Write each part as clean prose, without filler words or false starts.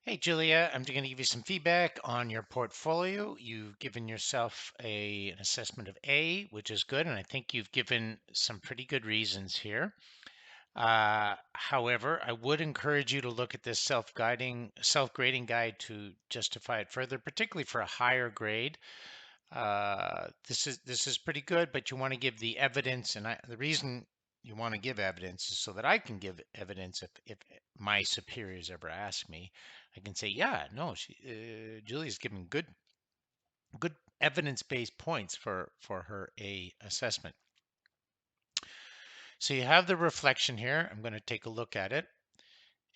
Hey, Julia, I'm going to give you some feedback on your portfolio. You've given yourself an assessment of A, which is good, and I think you've given some pretty good reasons here. However, I would encourage you to look at this self-grading guide to justify it further, particularly for a higher grade. This is pretty good, but you want to give the evidence, and the reason you want to give evidence is so that I can give evidence if my superiors ever ask me, I can say, yeah, no, Julie's giving good evidence-based points for her A assessment. So you have the reflection here. I'm going to take a look at it,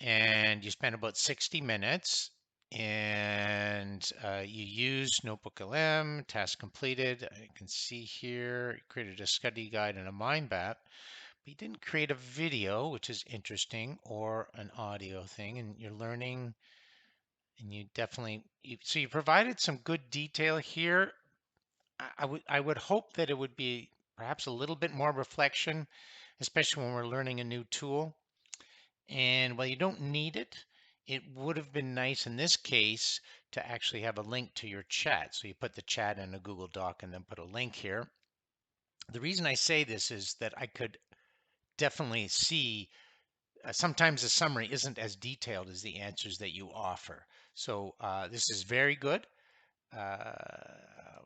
and you spend about 60 minutes. And you use Notebook LM, task completed. I can see here, you created a study guide and a mind map, but you didn't create a video, which is interesting, or an audio thing, and you're learning, and so you provided some good detail here. I would hope that it would be perhaps a little bit more reflection, especially when we're learning a new tool. And while you don't need it, it would have been nice in this case to actually have a link to your chat. So you put the chat in a Google Doc and then put a link here. The reason I say this is that I could definitely see sometimes the summary isn't as detailed as the answers that you offer. So this is very good. I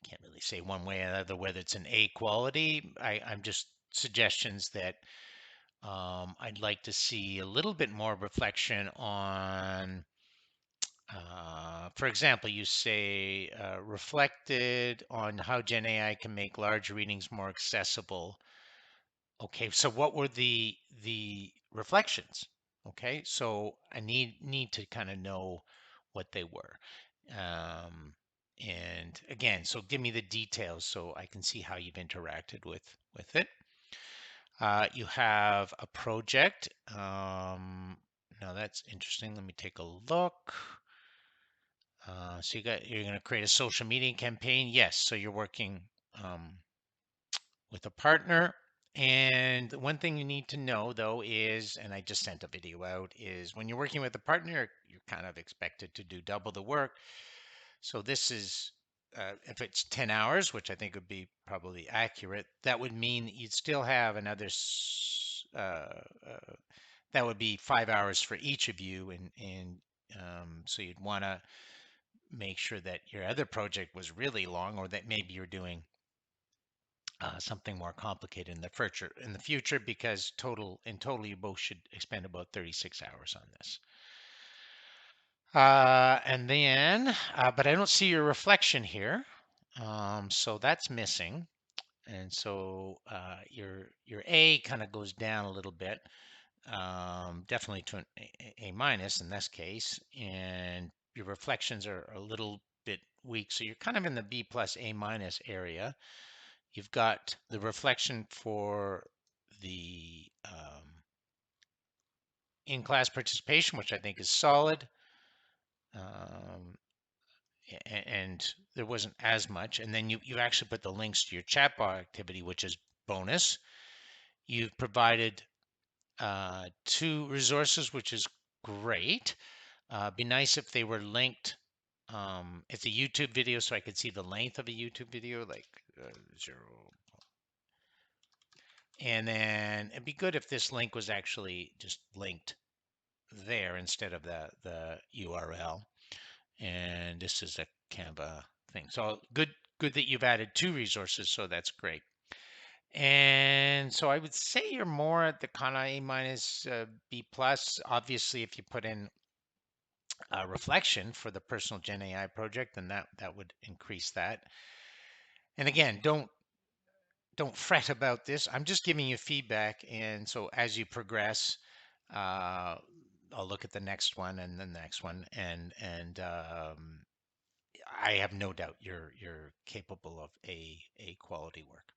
can't really say one way or another whether it's an A quality. I'm just suggestions that I'd like to see a little bit more reflection on, for example, you say reflected on how Gen AI can make large readings more accessible. Okay, so what were the reflections? Okay, so I need to kind of know what they were. Um, and again, so give me the details so I can see how you've interacted with it. You have a project. Now that's interesting. Let me take a look. So you're going to create a social media campaign. Yes. So you're working with a partner. And one thing you need to know though is, and I just sent a video out, is when you're working with a partner, you're kind of expected to do double the work. So this is, if it's 10 hours, which I think would be probably accurate, that would mean you'd still have that would be 5 hours for each of you. And so you'd want to make sure that your other project was really long, or that maybe you're doing something more complicated in the future, because in total you both should expend about 36 hours on this. And then, but I don't see your reflection here. So that's missing. And so your A kind of goes down a little bit, definitely to an A minus in this case. And your reflections are a little bit weak. So you're kind of in the B plus A minus area. You've got the reflection for the in-class participation, which I think is solid. Um, and there wasn't as much. And then you actually put the links to your chatbot activity, which is bonus. You've provided 2 resources, which is great. Be nice if they were linked. It's a YouTube video, so I could see the length of a YouTube video, like 0. And then it'd be good if this link was actually just linked there instead of the URL. And this is a Canva thing. So good that you've added 2 resources, so that's great. And so I would say you're more at the kind of A minus, B plus. Obviously, if you put in a reflection for the personal Gen AI project, then that would increase that. And again, don't fret about this. I'm just giving you feedback, and so as you progress, uh, I'll look at the next one and the next one, and I have no doubt you're capable of a quality work.